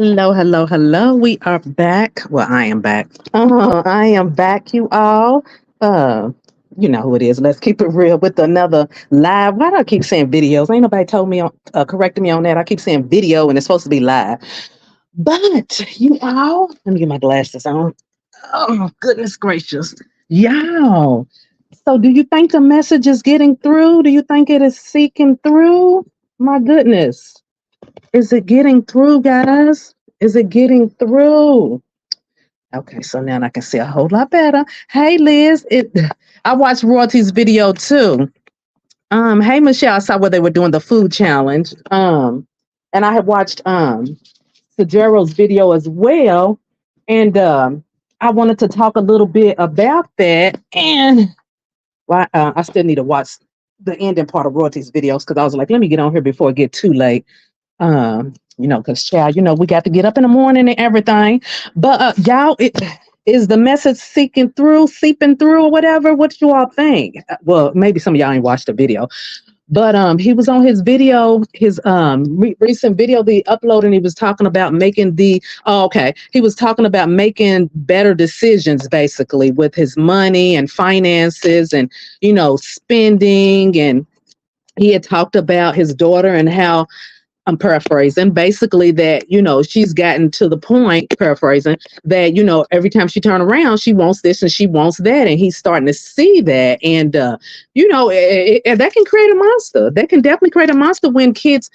Hello, hello, hello. We are back. Well, I am back. I am back, you all. Uh, you know who it is. Let's keep it real with another live. Why do I keep saying videos? Ain't nobody told me correcting me on that. I keep saying video and it's supposed to be live. But you all, let me get my glasses on. Oh, goodness gracious. Y'all. So do you think the message is getting through? Do you think it is seeking through? My goodness. Is it getting through, guys? Is it getting through? Okay, so now I can see a whole lot better. Hey, Liz, I watched Royalty's video too. Hey, Michelle, I saw where they were doing the food challenge. And I had watched Sajero's video as well, and I wanted to talk a little bit about that. And I still need to watch the ending part of Royalty's videos because I was like, let me get on here before it get too late. Because child, we got to get up in the morning and everything. But y'all, is the message seeping through, or whatever? What you all think? Well, maybe some of y'all ain't watched the video, but he was on his video, his recent video the upload, and he was talking about making he was talking about making better decisions basically with his money and finances and spending, and he had talked about his daughter and how, I'm paraphrasing, basically that, she's gotten to the point, paraphrasing, that, every time she turn around, she wants this and she wants that. And he's starting to see that. And, that can create a monster. That can definitely create a monster when kids,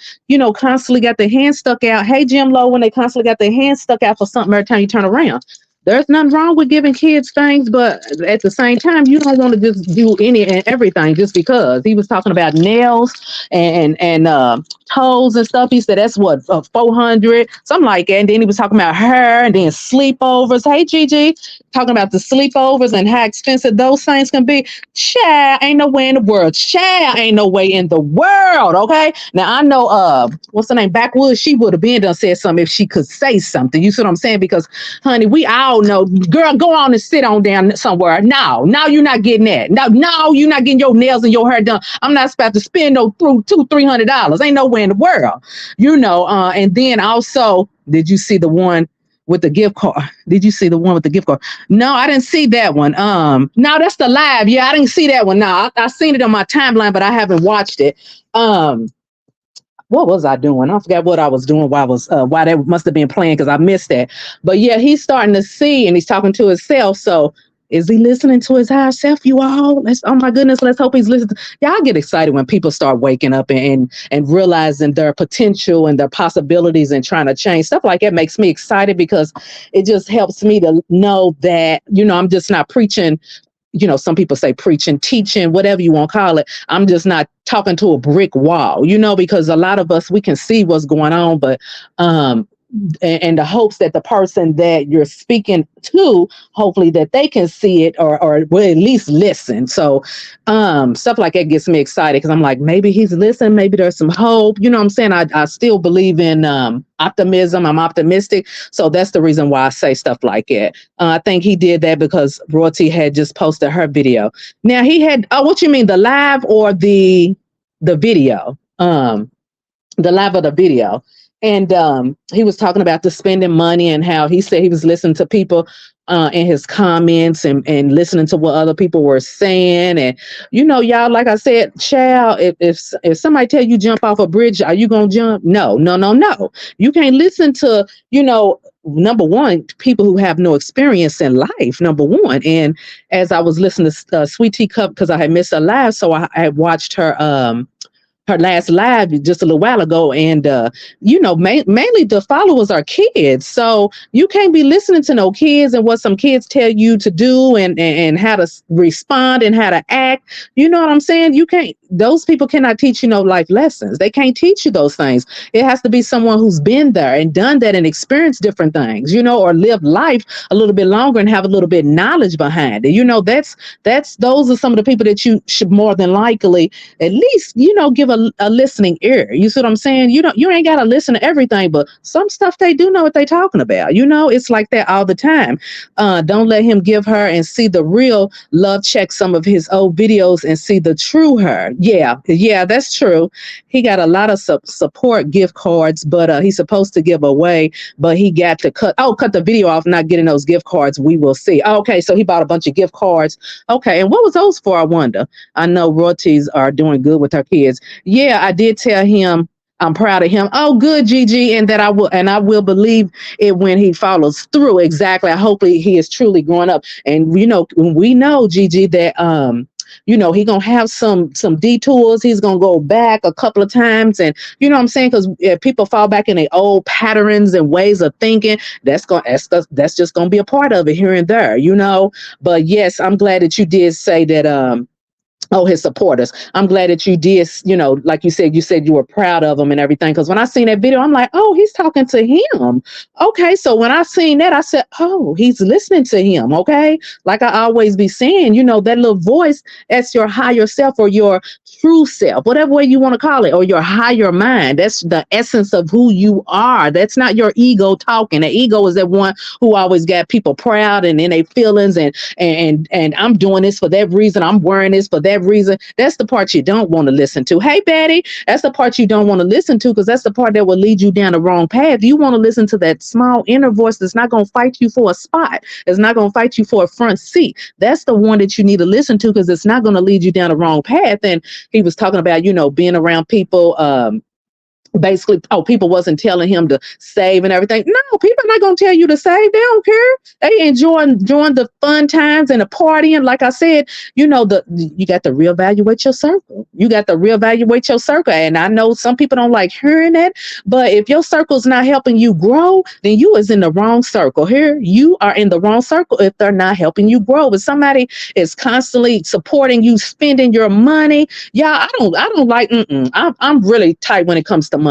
constantly got their hands stuck out. Hey, Jim Lowe, when they constantly got their hands stuck out for something every time you turn around. There's nothing wrong with giving kids things, but at the same time, you don't want to just do any and everything just because. He was talking about nails and toes and stuff. He said that's what 400, something like that. And then he was talking about her and then sleepovers. Hey, Gigi, talking about the sleepovers and how expensive those things can be. Child, ain't no way in the world. Child, ain't no way in the world. Okay. Now I know what's her name? Backwoods. She would have been done said something if she could say something. You see what I'm saying? Because honey, we all know, girl, go on and sit on down somewhere. No, you're not getting that. No, you're not getting your nails and your hair done. I'm not about to spend no $200-$300. Ain't nowhere in the world, and then also, did you see the one with the gift card? Did you see the one with the gift card? No, I didn't see that one. No, that's the live. Yeah, I didn't see that one. No, I seen it on my timeline, but I haven't watched it. What was I doing? I forgot what I was doing while that must have been playing because I missed that. But yeah, he's starting to see and he's talking to himself. So is he listening to his higher self, you all? Oh my goodness, let's hope he's listening. Yeah, I get excited when people start waking up and realizing their potential and their possibilities and trying to change. Stuff like that makes me excited because it just helps me to know that, I'm just not preaching. Some people say preaching, teaching, whatever you want to call it. I'm just not talking to a brick wall, because a lot of us, we can see what's going on, but and the hopes that the person that you're speaking to, hopefully that they can see it or will at least listen. So stuff like that gets me excited because I'm like, maybe he's listening, maybe there's some hope. You know what I'm saying? I still believe in optimism. I'm optimistic. So that's the reason why I say stuff like that. I think he did that because Royalty had just posted her video. Now he had, what you mean, the live or the video? The live or the video. And he was talking about the spending money and how he said he was listening to people in his comments and listening to what other people were saying. And, y'all, like I said, child, if somebody tell you jump off a bridge, are you going to jump? No. You can't listen to, number one, people who have no experience in life, number one. And as I was listening to Sweet Tea Cup, because I had missed her live, so I had watched her last live just a little while ago, and mainly the followers are kids, so you can't be listening to no kids and what some kids tell you to do and how to respond and how to act. You know what I'm saying? You can't, those people cannot teach you no life lessons. They can't teach you those things. It has to be someone who's been there and done that and experienced different things, or lived life a little bit longer and have a little bit knowledge behind it. Those are some of the people that you should more than likely at least give a listening ear. You see what I'm saying? You ain't got to listen to everything, but some stuff they do know what they talking about. It's like that all the time. Don't let him give her and see the real love. Check some of his old videos and see the true her. Yeah, that's true. He got a lot of support gift cards, but he's supposed to give away, but he got to cut the video off, not getting those gift cards. We will see. Okay, so he bought a bunch of gift cards. Okay, and what was those for? I wonder. I know royalties are doing good with her kids. Yeah, I did tell him. I'm proud of him. Oh, good, Gigi, and that I will believe it when he follows through. Exactly. I hope he is truly growing up. And we know, Gigi, that he gonna have some detours. He's gonna go back a couple of times, and you know what I'm saying, because people fall back in their old patterns and ways of thinking. That's just gonna be a part of it here and there. But yes, I'm glad that you did say that. Oh, his supporters. I'm glad that you did, like you said you were proud of him and everything. Because when I seen that video, I'm like, oh, he's talking to him. Okay, so when I seen that, I said, oh, he's listening to him. Okay, like I always be saying, that little voice, that's your higher self or your true self, whatever way you want to call it, or your higher mind. That's the essence of who you are. That's not your ego talking. The ego is that one who always got people proud and in their feelings and I'm doing this for that reason. I'm wearing this for that reason. That's the part you don't want to listen to. Hey, Betty, that's the part you don't want to listen to, because that's the part that will lead you down the wrong path. You want to listen to that small inner voice that's not going to fight you for a spot. It's not going to fight you for a front seat. That's the one that you need to listen to, because it's not going to lead you down the wrong path. And he was talking about, being around people, basically, people wasn't telling him to save and everything. No, people are not going to tell you to save. They don't care. They enjoying the fun times and the partying. Like I said, you got to reevaluate your circle. You got to reevaluate your circle. And I know some people don't like hearing that, but if your circle's not helping you grow, then you is in the wrong circle. Here, you are in the wrong circle if they're not helping you grow. If somebody is constantly supporting you, spending your money, I don't like, I'm really tight when it comes to money.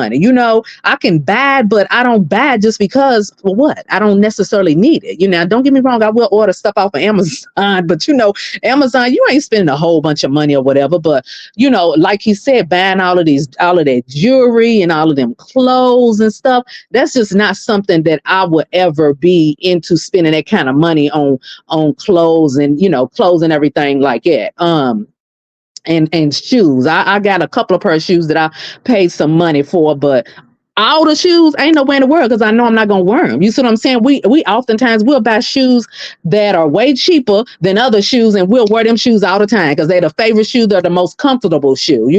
I can buy, but I don't buy just because, for what? I don't necessarily need it. Don't get me wrong, I will order stuff off of Amazon, but Amazon, you ain't spending a whole bunch of money or whatever. But like he said, buying all of that jewelry and all of them clothes and stuff, that's just not something that I would ever be into, spending that kind of money on clothes and clothes and everything like that. And shoes. I got a couple of pair of shoes that I paid some money for, but all the shoes ain't nowhere in the world, because I know I'm not gonna wear them. You see what I'm saying? We oftentimes we'll buy shoes that are way cheaper than other shoes, and we'll wear them shoes all the time because they're the favorite shoe. They're the most comfortable shoe.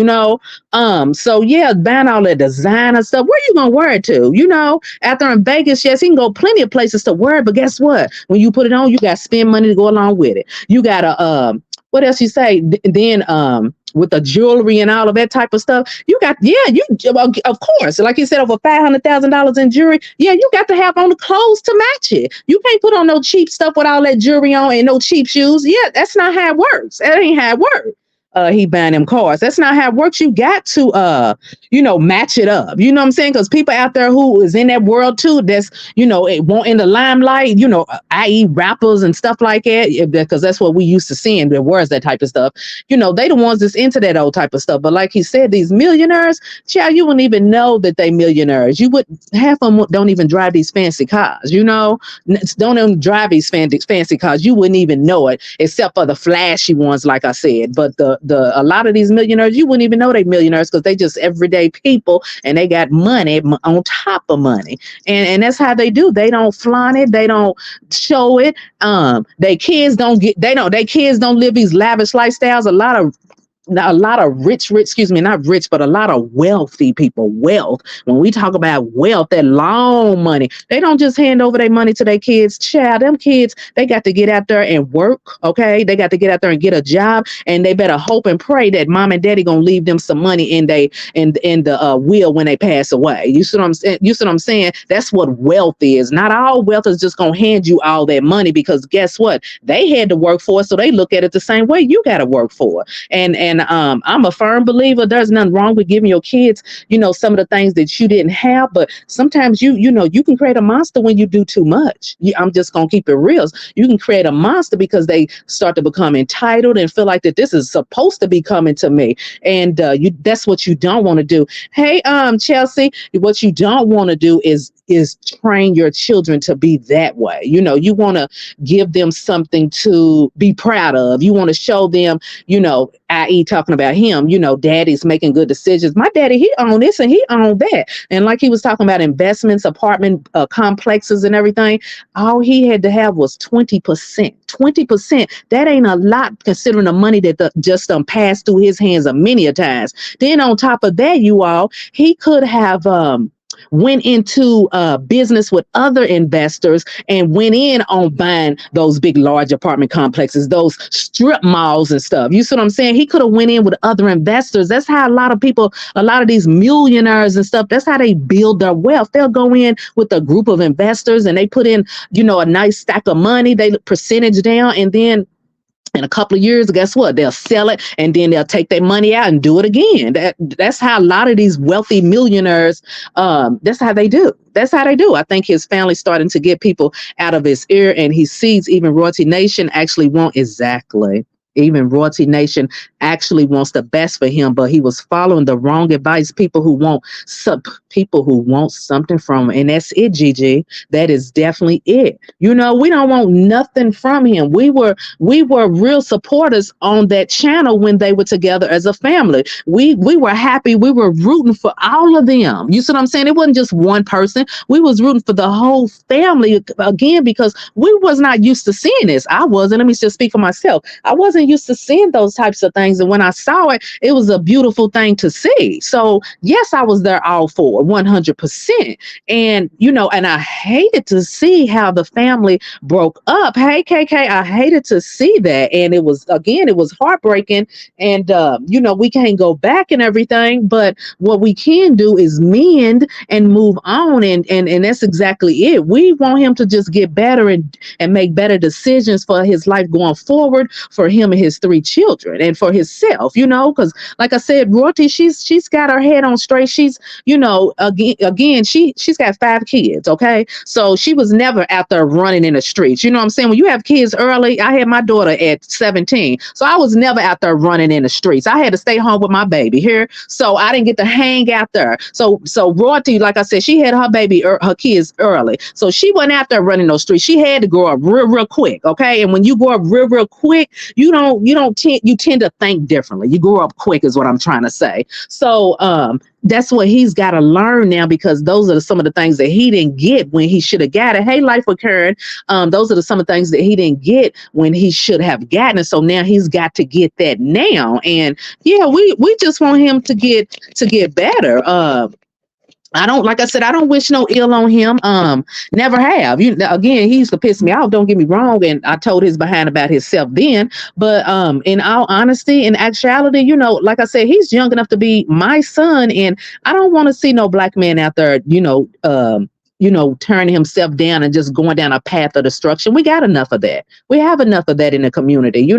So yeah, buying all that designer stuff. Where you gonna wear it to? After in Vegas, yes, you can go plenty of places to wear it, but guess what? When you put it on, you got to spend money to go along with it. You gotta what else you say? Then with the jewelry and all of that type of stuff, of course, like you said, over $500,000 in jewelry. Yeah, you got to have on the clothes to match it. You can't put on no cheap stuff with all that jewelry on and no cheap shoes. Yeah, that's not how it works. That ain't how it works. He buying them cars. That's not how it works. You got to, match it up. You know what I'm saying? Because people out there who is in that world too, that's, it won't in the limelight, i.e. rappers and stuff like that, because that's what we used to seeing. There was that type of stuff. They the ones that's into that old type of stuff. But like he said, these millionaires, child, you wouldn't even know that they millionaires. You would, half of them don't even drive these fancy cars, don't even drive these fancy cars. You wouldn't even know it, except for the flashy ones, like I said. But a lot of these millionaires, you wouldn't even know they millionaires, because they just everyday people, and they got money on top of money, and that's how they do. They don't flaunt it, they don't show it. Their kids don't live these lavish lifestyles. A lot of rich, not rich, but a lot of wealthy people. Wealth. When we talk about wealth, that long money, they don't just hand over their money to their kids. Child, them kids, they got to get out there and work. Okay, they got to get out there and get a job, and they better hope and pray that mom and daddy gonna leave them some money in the will when they pass away. You see what I'm saying? That's what wealth is. Not all wealth is just gonna hand you all that money, because guess what? They had to work for it, so they look at it the same way you got to work for it. And I'm a firm believer there's nothing wrong with giving your kids, some of the things that you didn't have, but sometimes you can create a monster when you do too much. I'm just gonna keep it real. You can create a monster because they start to become entitled and feel like that this is supposed to be coming to me, and that's what you don't want to do. Hey, Chelsea, what you don't want to do is is train your children to be that way. You want to give them something to be proud of. You want to show them, i.e. talking about him, daddy's making good decisions. My daddy, he owned this and he owned that. And like he was talking about investments, apartment complexes and everything, all he had to have was 20%. 20%. That ain't a lot considering the money that just passed through his hands a many a times. Then on top of that, you all, he could have went into business with other investors and went in on buying those big, large apartment complexes, those strip malls and stuff. You see what I'm saying? He could have went in with other investors. That's how a lot of these millionaires and stuff, that's how they build their wealth. They'll go in with a group of investors and they put in, a nice stack of money, they percentage down, and then in a couple of years, guess what? They'll sell it and then they'll take their money out and do it again. That's how a lot of these wealthy millionaires, that's how they do. That's how they do. I think his family's starting to get people out of his ear, and he sees even Royalty Nation actually won't exactly. Even Royalty Nation actually wants the best for him, but he was following the wrong advice. People who want something from him, and that's it, Gigi. That is definitely it. We don't want nothing from him. We were real supporters on that channel when they were together as a family. We were happy. We were rooting for all of them. You see what I'm saying? It wasn't just one person. We was rooting for the whole family again because we was not used to seeing this. I wasn't. Let me just speak for myself. I wasn't used to seeing those types of things, and when I saw it, it was a beautiful thing to see. So yes, I was there all for 100%. And and I hated to see how the family broke up. Hey, KK, I hated to see that, and it was heartbreaking. And we can't go back and everything, but what we can do is mend and move on, and that's exactly it. We want him to just get better and make better decisions for his life going forward, for him and his 3 children, and for himself, because like I said, Royalty, she's got her head on straight. She's, again, she's got 5 kids. Okay. So she was never out there running in the streets. You know what I'm saying? When you have kids early, I had my daughter at 17. So I was never out there running in the streets. I had to stay home with my baby here. So I didn't get to hang out there. So Royalty, like I said, she had her kids early. So she wasn't out there running those streets. She had to grow up real quick. Okay. And when you grow up real quick, you tend to think differently. You grow up quick is what I'm trying to say. So that's what he's got to learn now, because those are some of the things that he didn't get when he should have got it. Hey, Life with Karen, those are some of the things that he didn't get when he should have gotten it. So now he's got to get that now. And yeah, we just want him to get better. Like I said, I don't wish no ill on him. Never have. Again, he used to piss me off. Don't get me wrong. And I told his behind about himself then. But in all honesty, in actuality, like I said, he's young enough to be my son, and I don't want to see no black man out there, turning himself down and just going down a path of destruction. We got enough of that. We have enough of that in the community.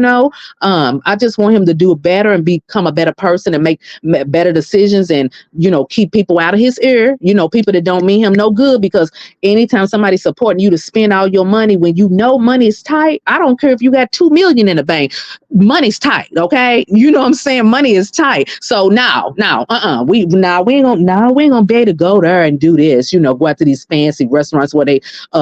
I just want him to do better and become a better person and make better decisions, and, keep people out of his ear, people that don't mean him no good, because anytime somebody's supporting you to spend all your money when money is tight, I don't care if you got 2 million in the bank, money's tight. Okay. You know what I'm saying? Money is tight. So we ain't gonna be able to go there and do this, go out to these fancy restaurants where they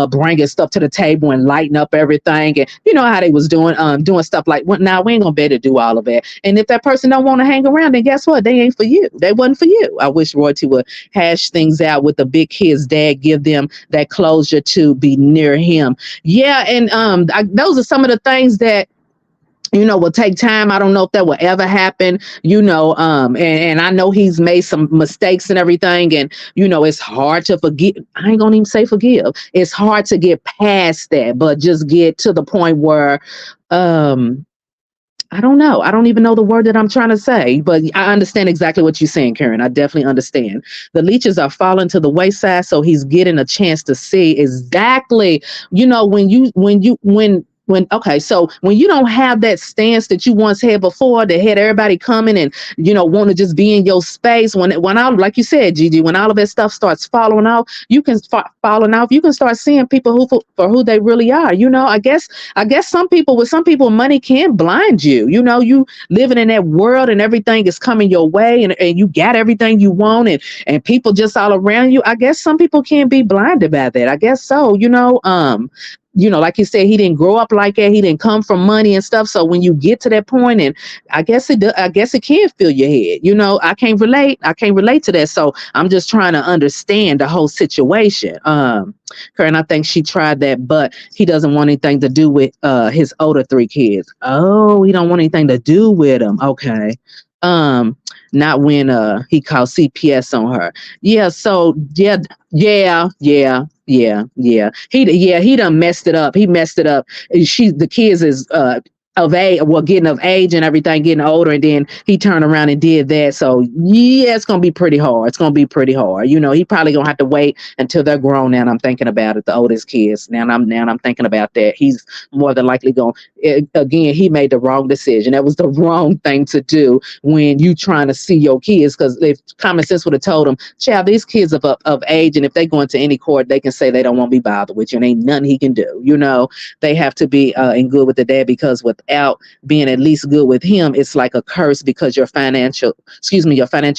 bringing stuff to the table and lighting up everything, and you know how they was doing stuff like, we ain't gonna be able to do all of that. And if that person don't want to hang around, then guess what? They ain't for you. They wasn't for you. I wish Royalty would hash things out with the big kids' dad, give them that closure to be near him. Yeah, and those are some of the things that will take time. I don't know if that will ever happen, and I know he's made some mistakes and everything, and, it's hard to forgive. I ain't gonna even say forgive. It's hard to get past that, but just get to the point where, I don't know. I don't even know the word that I'm trying to say, but I understand exactly what you're saying, Karen. I definitely understand. The leeches are falling to the wayside, so he's getting a chance to see exactly, when So when you don't have that stance that you once had before, that had everybody coming and want to just be in your space, when all, like you said, Gigi, when all of that stuff starts falling off, you can start seeing people who for who they really are. I guess some people money can blind you. You living in that world and everything is coming your way, and you got everything you want, and people just all around you. I guess some people can be blinded by that. I guess so. Like you said, he didn't grow up like that. He didn't come from money and stuff. So when you get to that point, and I guess it can fill your head. I can't relate. I can't relate to that. So I'm just trying to understand the whole situation. Karen, I think she tried that, but he doesn't want anything to do with his older three kids. Oh, he don't want anything to do with them. Okay. Not when he called CPS on her. Yeah, so he done messed it up. He messed it up. The kids is of age, well, getting of age and everything, getting older, and then he turned around and did that. So yeah, it's gonna be pretty hard. It's gonna be pretty hard. He probably gonna have to wait until they're grown. Now I'm thinking about it, the oldest kids. Now I'm thinking about that. He's more than likely going. Again, he made the wrong decision. That was the wrong thing to do when you trying to see your kids. Because if common sense would have told him, child, these kids of age, and if they go into any court, they can say they don't want to be bothered with you, and ain't nothing he can do. They have to be in good with the dad, because without being at least good with him, it's like a curse, because your financial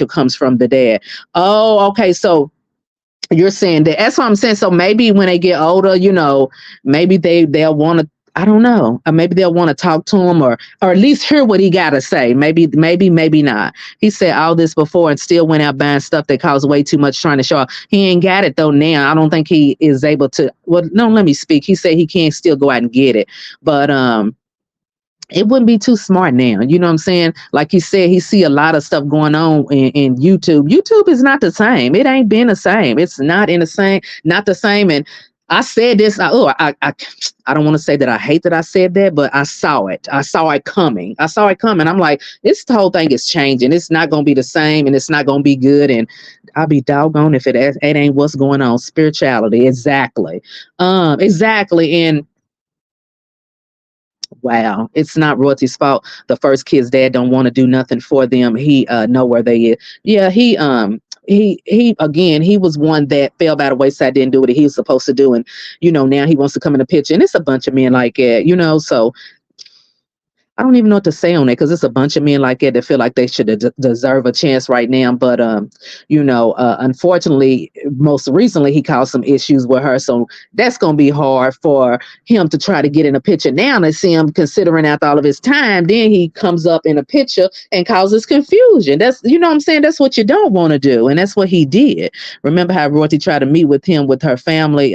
comes from the dad. Oh, okay. So you're saying that. That's what I'm saying. So maybe when they get older, maybe they'll want to, I don't know. Maybe they'll want to talk to him, or at least hear what he got to say. Maybe not. He said all this before and still went out buying stuff that costs way too much, trying to show off. He ain't got it though now. I don't think he is able to. Well, no, let me speak. He said he can still go out and get it, but it wouldn't be too smart now. You know what I'm saying? Like he said, he see a lot of stuff going on in YouTube. YouTube is not the same. It ain't been the same. It's not the same. And I said this. I don't want to say that I hate that I said that, but I saw it. I saw it coming. I'm like, this whole thing is changing. It's not going to be the same, and it's not going to be good. And I'll be doggone if it ain't what's going on. Spirituality. Exactly. Exactly. And wow, it's not Royalty's fault. The first kid's dad don't want to do nothing for them. He know where they is. Yeah, he again, he was one that fell by the wayside, didn't do what he was supposed to do, and now he wants to come in the picture, and it's a bunch of men like that, so I don't even know what to say on it, because it's a bunch of men like that feel like they should deserve a chance right now. But unfortunately, most recently he caused some issues with her, so that's gonna be hard for him to try to get in a picture now and see him, considering after all of his time. Then he comes up in a picture and causes confusion. That's what I'm saying. That's what you don't want to do, and that's what he did. Remember how Royalty tried to meet with him with her family?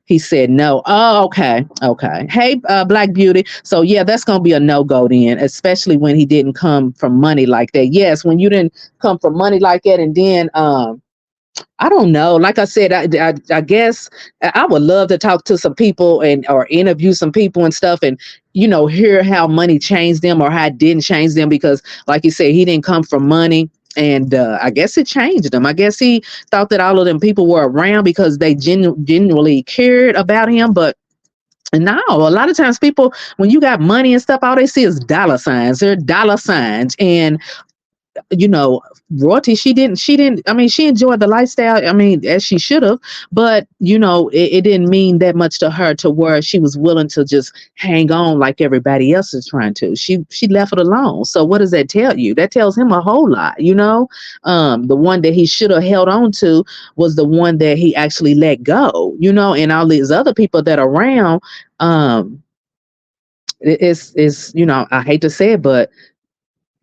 He said no. Oh, okay. Hey, Black Beauty. So yeah, that's gonna be a no-go then, especially when he didn't come from money like that. Yes, when you didn't come from money like that, and then I don't know. Like I said, I guess I would love to talk to some people or interview some people and stuff, and hear how money changed them or how it didn't change them, because like you said, he didn't come from money. And I guess it changed him. I guess he thought that all of them people were around because they genuinely cared about him. But no, a lot of times people, when you got money and stuff, all they see is dollar signs. They're dollar signs. And Royalty, she didn't, I mean, she enjoyed the lifestyle, I mean, as she should have, but it didn't mean that much to her to where she was willing to just hang on like everybody else is trying to. She left it alone. So what does that tell you? That tells him a whole lot. The one that he should have held on to was the one that he actually let go, and all these other people that are around, it's I hate to say it, but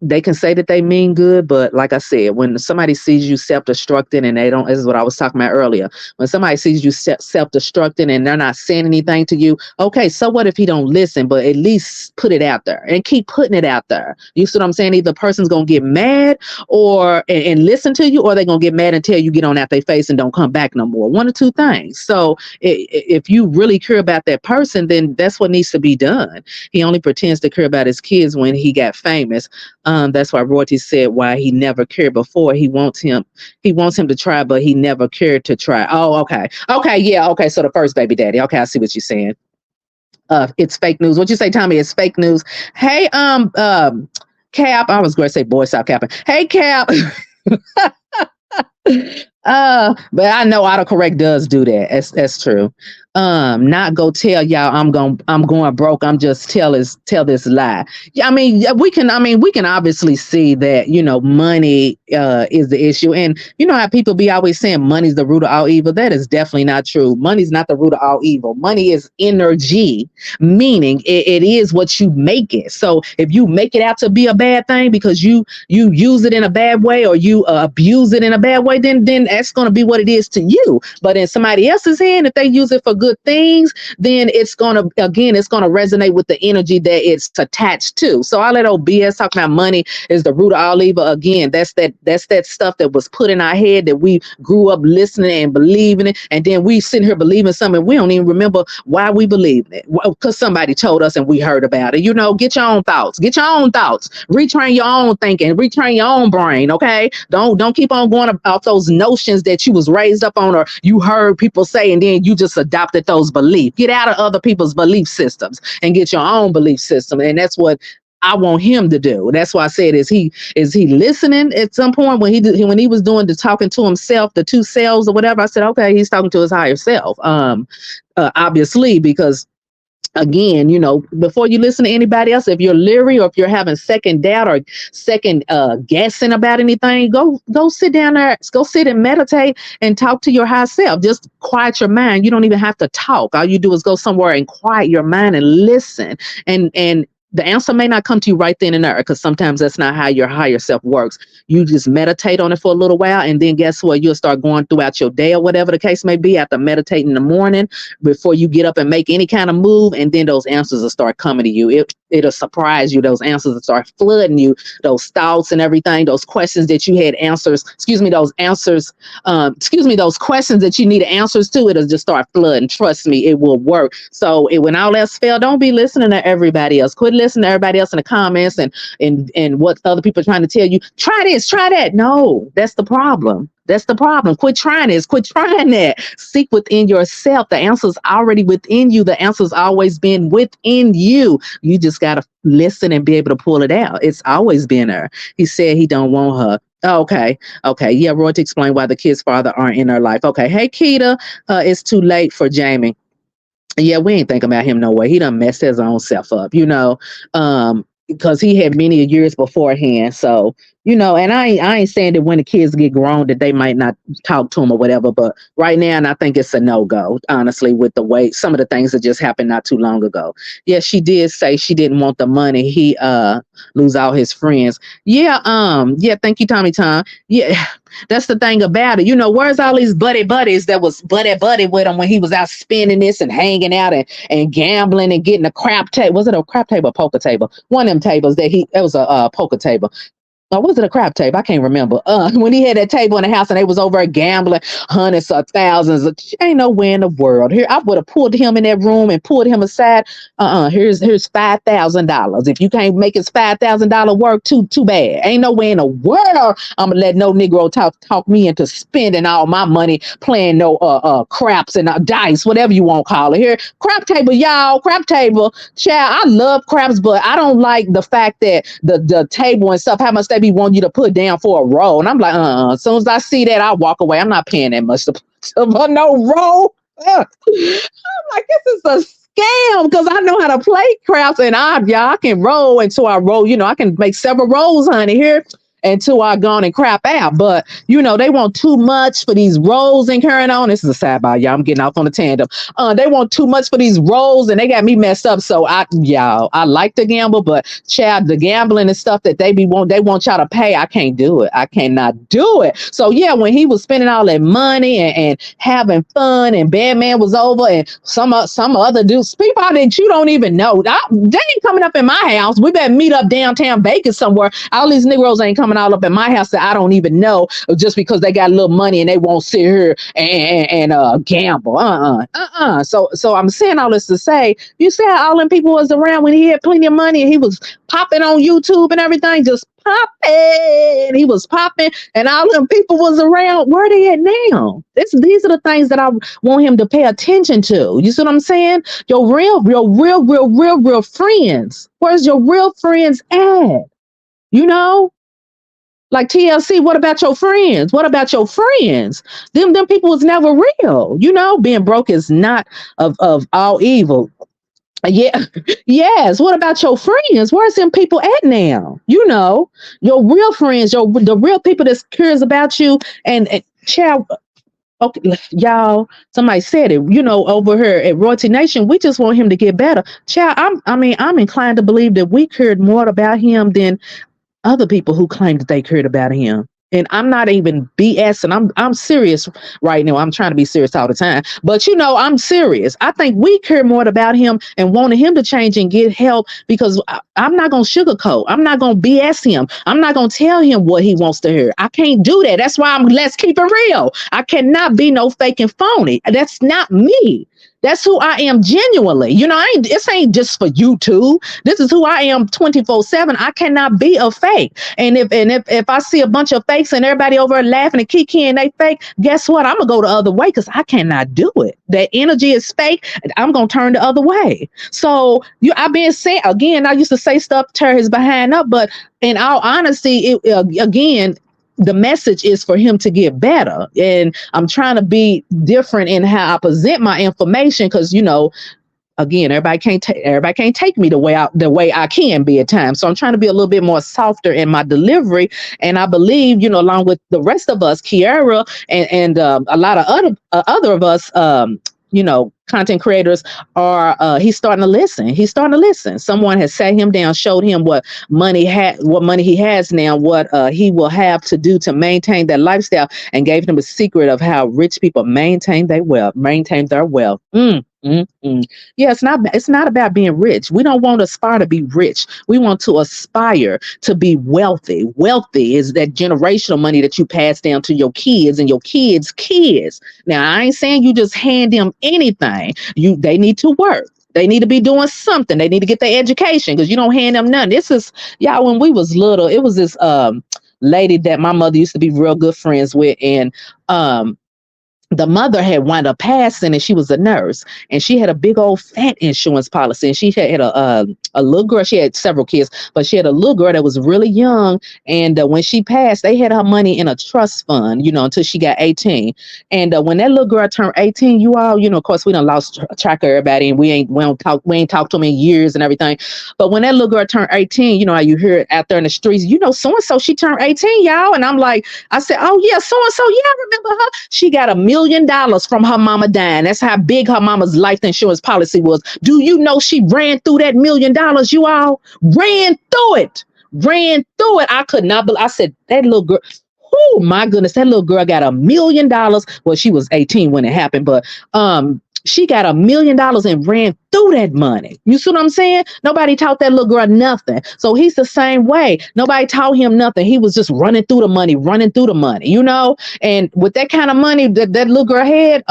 they can say that they mean good, but like I said, when somebody sees you self-destructing and they don't, this is what I was talking about earlier. When somebody sees you self-destructing and they're not saying anything to you, okay, so what if he don't listen, but at least put it out there and keep putting it out there. You see what I'm saying? Either the person's going to get mad and listen to you, or they're going to get mad until you get on out their face and don't come back no more. One or two things. So if you really care about that person, then that's what needs to be done. He only pretends to care about his kids when he got famous. That's why Royalty said why he never cared before. He wants him to try, but he never cared to try. Oh, okay. Okay, yeah, okay. So the first baby daddy. Okay, I see what you're saying. It's fake news. What you say, Tommy? It's fake news. Hey, Cap. I was going to say boy, stop capping. Hey, Cap. But I know autocorrect does do that. That's true. Not go tell y'all I'm going broke. I'm just tell this lie. Yeah, we can obviously see that, money is the issue. And you know how people be always saying money's the root of all evil. That is definitely not true. Money's not the root of all evil. Money is energy, meaning it is what you make it. So if you make it out to be a bad thing because you use it in a bad way, or you abuse it in a bad way, then that's going to be what it is to you. But in somebody else's hand, if they use it for good things, then it's going to resonate with the energy that it's attached to. So all that old BS talking about money is the root of all evil. Again, that's that stuff that was put in our head that we grew up listening and believing it. And then we sitting here believing something. We don't even remember why we believed it. Because somebody told us and we heard about it. Get your own thoughts. Retrain your own thinking. Retrain your own brain. Okay. Don't keep on going off those notions that you was raised up on, or you heard people say, and then you just adopted those beliefs. Get out of other people's belief systems and get your own belief system. And that's what I want him to do. That's why I said, is he listening at some point when he was doing the talking to himself, the two selves or whatever? I said, okay, he's talking to his higher self. Obviously, because again, before you listen to anybody else, if you're leery or if you're having second doubt or second guessing about anything, go sit down there, go sit and meditate and talk to your higher self. Just quiet your mind. You don't even have to talk. All you do is go somewhere and quiet your mind and listen. And the answer may not come to you right then and there, because sometimes that's not how your higher self works. You just meditate on it for a little while, and then guess what? You'll start going throughout your day or whatever the case may be after meditating in the morning before you get up and make any kind of move, and then those answers will start coming to you. It'll surprise you. Those answers will start flooding you. Those thoughts and everything, those questions that you had answers, those questions that you need answers to, it'll just start flooding. Trust me, it will work. So when all else fails, don't be listening to everybody else. Quit listening to everybody else in the comments and what other people are trying to tell you. Try this, try that. No, that's the problem. That's the problem. Quit trying this. Quit trying that. Seek within yourself. The answer's already within you. The answer's always been within you. You just got to listen and be able to pull it out. It's always been there. He said he don't want her. Okay. Yeah, Roy, to explain why the kid's father aren't in her life. Okay. Hey, Keita, it's too late for Jamie. Yeah, we ain't thinking about him no way. He done messed his own self up, because he had many years beforehand. So, and I ain't saying that when the kids get grown that they might not talk to him or whatever, but right now, and I think it's a no-go, honestly, with the way some of the things that just happened not too long ago. Yeah, she did say she didn't want the money. He lose all his friends. Yeah, thank you, Tommy Tom. Yeah. That's the thing about it. Where's all these buddies that was buddy with him when he was out spending this and hanging out and gambling and getting a crap table? Was it a crap table or poker table? One of them tables it was a poker table. Or was it a crap table? I can't remember. When he had that table in the house and they was over gambling hundreds or thousands, ain't nowhere in the world. Here, I would have pulled him in that room and pulled him aside. Here's $5,000. If you can't make his $5,000 work, too bad. Ain't nowhere in the world I'm gonna let no Negro talk me into spending all my money playing no craps and dice, whatever you want to call it. Here, crap table, y'all, crap table. Child, I love craps, but I don't like the fact that the table and stuff, how much they be want you to put down for a roll. And I'm like, as soon as I see that, I walk away. I'm not paying that much for no roll. I'm like, this is a scam, because I know how to play craps, and I can roll until I roll. I can make several rolls, honey, here until I gone and crap out. But they want too much for these rolls and carrying on. This is a sidebar, y'all. I'm getting off on the tandem. They want too much for these rolls, and they got me messed up. So I like to gamble, but child, the gambling and stuff that they want y'all to pay, I can't do it. I cannot do it. So yeah, when he was spending all that money and having fun, and Batman was over, and some other dudes, people that you don't even know, they ain't coming up in my house. We better meet up downtown Vegas somewhere. All these Negroes ain't coming coming all up in my house that I don't even know just because they got a little money and they won't sit here and gamble. So I'm saying all this to say, you see how all them people was around when he had plenty of money and he was popping on YouTube and everything, just popping. He was popping, and all them people was around. Where they at now? These are the things that I want him to pay attention to. You see what I'm saying? Your real friends. Where's your real friends at? You know? Like TLC, what about your friends? What about your friends? Them people was never real. You know, being broke is not of all evil. Yeah, yes. What about your friends? Where's them people at now? You know, your real friends, the real people that's curious about you. And child, okay, y'all. Somebody said it. You know, over here at Royalty Nation, we just want him to get better. Child, I'm inclined to believe that we cared more about him than other people who claim that they cared about him. And I'm not even BSing. I'm serious right now. I'm trying to be serious all the time. But you know, I'm serious. I think we care more about him and wanting him to change and get help because I'm not going to sugarcoat. I'm not going to BS him. I'm not going to tell him what he wants to hear. I can't do that. That's why let's keep it real. I cannot be no fake and phony. That's not me. That's who I am genuinely. You know, this ain't just for YouTube. This is who I am 24/7. I cannot be a fake. And if I see a bunch of fakes and everybody over there laughing and kikiing they fake, guess what? I'm gonna go the other way because I cannot do it. That energy is fake. I'm gonna turn the other way. So I've been saying again. I used to say stuff to tear his behind up, but in all honesty, again. The message is for him to get better. And I'm trying to be different in how I present my information because, you know, again, everybody can't take me the way I can be at times. So I'm trying to be a little bit more softer in my delivery. And I believe, you know, along with the rest of us, Kiara and a lot of other of us, you know, content creators he's starting to listen. He's starting to listen. Someone has sat him down, showed him what money he has now, what he will have to do to maintain that lifestyle, and gave him a secret of how rich people maintain their wealth. Yeah, it's not about being rich. We don't want to aspire to be rich. We want to aspire to be wealthy. Wealthy is that generational money that you pass down to your kids and your kids' kids. Now, I ain't saying you just hand them anything. They need to work. They need to be doing something. They need to get their education because you don't hand them nothing. This is, y'all, when we was little, it was this lady that my mother used to be real good friends with, and the mother had wound up passing, and she was a nurse, and she had a big old fat insurance policy, and she had a little girl. She had several kids, but she had a little girl that was really young. And when she passed, they had her money in a trust fund, you know, until she got 18. And when that little girl turned 18, you all, you know, of course, we done lost track of everybody, and we ain't talked to them in years and everything. But when that little girl turned 18, you know how you hear it out there in the streets, you know, so and so, she turned 18, y'all. And I'm like, I said, oh yeah, so and so, yeah, I remember her. She got $1 million from her mama dying. That's how big her mama's life insurance policy was. Do you know she ran through that $1 million? You all ran through it. I could not believe. I said, that little girl. Oh my goodness, that little girl got $1 million. Well, she was 18 when it happened, but she got $1 million and ran through that money. You see what I'm saying? Nobody taught that little girl nothing. So he's the same way. Nobody taught him nothing. He was just running through the money, you know? And with that kind of money that little girl had,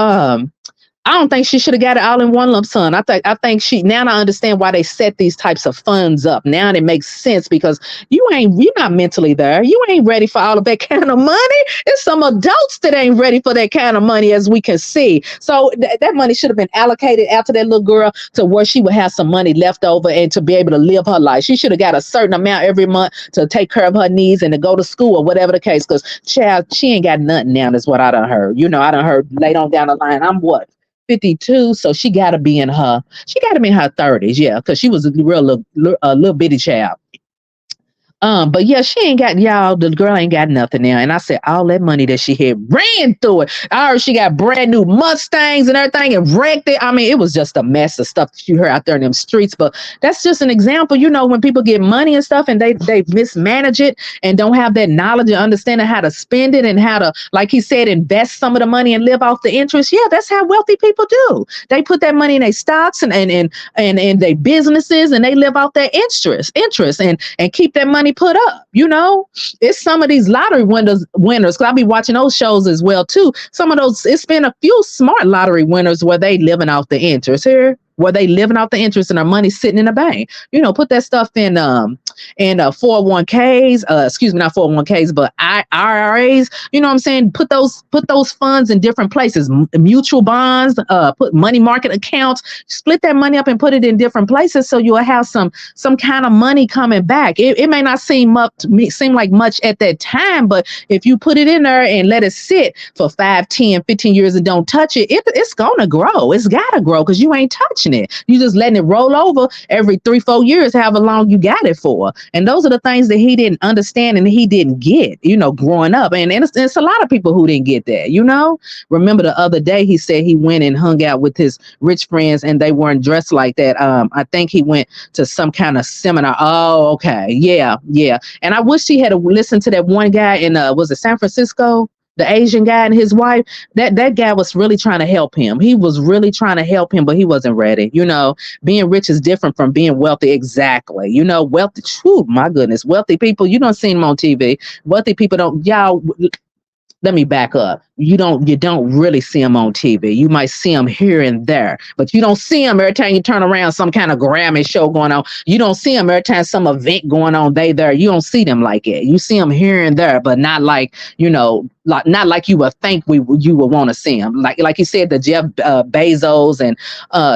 I don't think she should have got it all in one lump sum. I think now I understand why they set these types of funds up. Now it makes sense because you're not mentally there. You ain't ready for all of that kind of money. It's some adults that ain't ready for that kind of money, as we can see. So that money should have been allocated after that little girl to where she would have some money left over and to be able to live her life. She should have got a certain amount every month to take care of her needs and to go to school or whatever the case. Because child, she ain't got nothing now. That's what I done heard. You know, I done heard later on down the line. I'm what? 52, so she got to be in her 30s, yeah, because she was a little bitty child. But yeah, she ain't got, y'all, the girl ain't got nothing now. And I said, all that money that she had ran through it. I heard she got brand new Mustangs and everything and wrecked it. I mean, it was just a mess of stuff that you heard out there in them streets. But that's just an example, you know, when people get money and stuff and they mismanage it and don't have that knowledge and understanding how to spend it and how to, like he said, invest some of the money and live off the interest. Yeah, that's how wealthy people do. They put that money in their stocks and their businesses, and they live off their interest and keep that money money put up. It's some of these lottery winners, because I be watching those shows as well too. Some of those, it's been a few smart lottery winners where they living off the interest here, where they living off the interest and their money sitting in the bank. Put that stuff in 401ks, excuse me, not 401ks, but IRAs. You know what I'm saying? Put those funds in different places, mutual bonds, put money market accounts, split that money up and put it in different places so you'll have some kind of money coming back. It may not seem like much at that time, but if you put it in there and let it sit for 5, 10, 15 years and don't touch it, it's gonna grow. It's gotta grow because you ain't touching it. You just letting it roll over every 3, 4 years, however long you got it for. And those are the things that he didn't understand and he didn't get, growing up. And it's a lot of people who didn't get that, Remember the other day he said he went and hung out with his rich friends and they weren't dressed like that. I think he went to some kind of seminar. Oh, okay. Yeah. And I wish he had listened to that one guy in was it San Francisco? The Asian guy and his wife, that guy was really trying to help him. He was really trying to help him, but he wasn't ready. Being rich is different from being wealthy. Exactly. Wealthy, whew, my goodness, wealthy people, you don't see them on TV. Wealthy people don't, y'all, let me back up. You don't really see them on TV. You might see them here and there, but you don't see them every time you turn around, some kind of Grammy show going on. You don't see them every time some event going on. They there. You don't see them like it. You see them here and there, but not like, not like you would think you would want to see them. Like you said, the Jeff Bezos and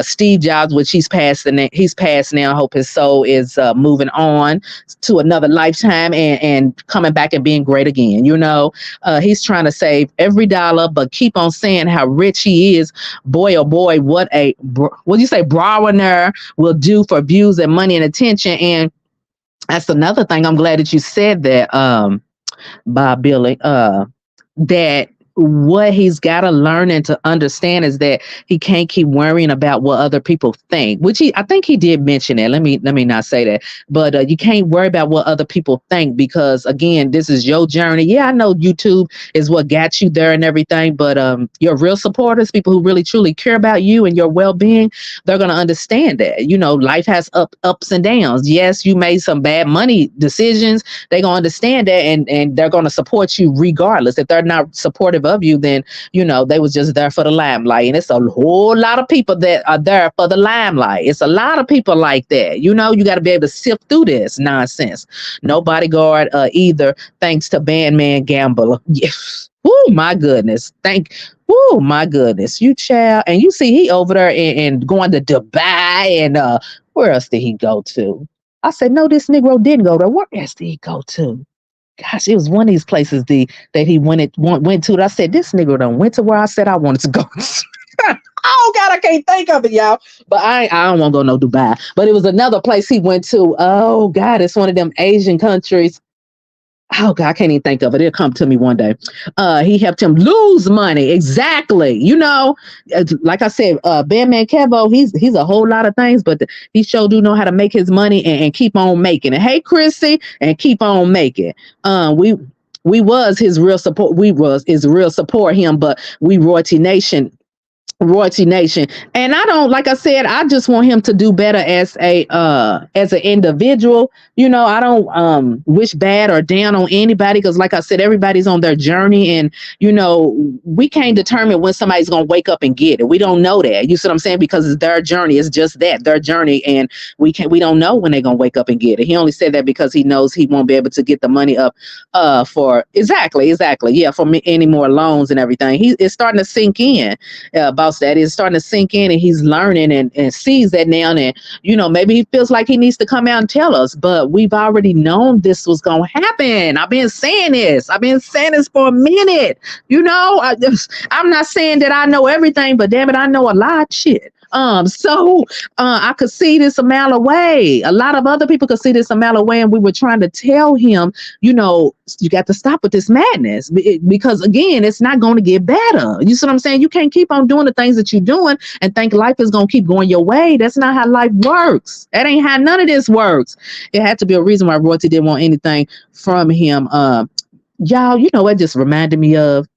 Steve Jobs, which he's passed now. I hope his soul is moving on to another lifetime and coming back and being great again. He's trying to save every dollar, but keep on saying how rich he is. Boy, oh boy, what you say, Brawner will do for views and money and attention. And that's another thing. I'm glad that you said that, Bob Billy, that what he's got to learn and to understand is that he can't keep worrying about what other people think, which I think he did mention it. Let me not say that, but you can't worry about what other people think, because again, this is your journey. Yeah, I know YouTube is what got you there and everything, but your real supporters, people who really truly care about you and your well-being, they're going to understand that, life has ups and downs. Yes, you made some bad money decisions. They're going to understand that, and they're going to support you regardless. If they're not supportive of you, then they was just there for the limelight. And it's a whole lot of people that are there for the limelight. It's a lot of people like that. You got to be able to sift through this nonsense. No bodyguard either, thanks to Bandman Gambler. Yes. Oh my goodness. Oh my goodness. You child. And you see he over there and going to Dubai and where else did he go to? I said, no, this Negro didn't go there. Where else did he go to? Gosh, it was one of these places that he went to. I said, this nigga done went to where I said I wanted to go. Oh God, I can't think of it, y'all. But I don't want to go no Dubai. But it was another place he went to. Oh God, it's one of them Asian countries. Oh God, I can't even think of it. It'll come to me one day. He helped him lose money. Exactly. Like I said, Bandman Kevo, he's a whole lot of things, but he sure do know how to make his money and keep on making it. Hey, Chrissy, and keep on making. We was his real support. We was his real support him, but we Royalty Nation. And I don't, like I said, I just want him to do better as an individual. I don't wish bad or down on anybody, because like I said, everybody's on their journey, and we can't determine when somebody's gonna wake up and get it. We don't know that. You see what I'm saying? Because it's their journey. It's just that, their journey, and we don't know when they're gonna wake up and get it. He only said that because he knows he won't be able to get the money up for exactly for any more loans and everything. It's starting to sink in. Boss Daddy is starting to sink in, and he's learning and sees that now. And maybe he feels like he needs to come out and tell us, but we've already known this was gonna happen. I've been saying this for a minute. I'm not saying that I know everything, but damn it, I know a lot of shit. So I could see this a mile away. A lot of other people could see this a mile away, and we were trying to tell him, you got to stop with this madness, because again, it's not going to get better. You see what I'm saying? You can't keep on doing the things that you're doing and think life is going to keep going your way. That's not how life works. That ain't how none of this works. It had to be a reason why Royalty didn't want anything from him. Y'all, it just reminded me of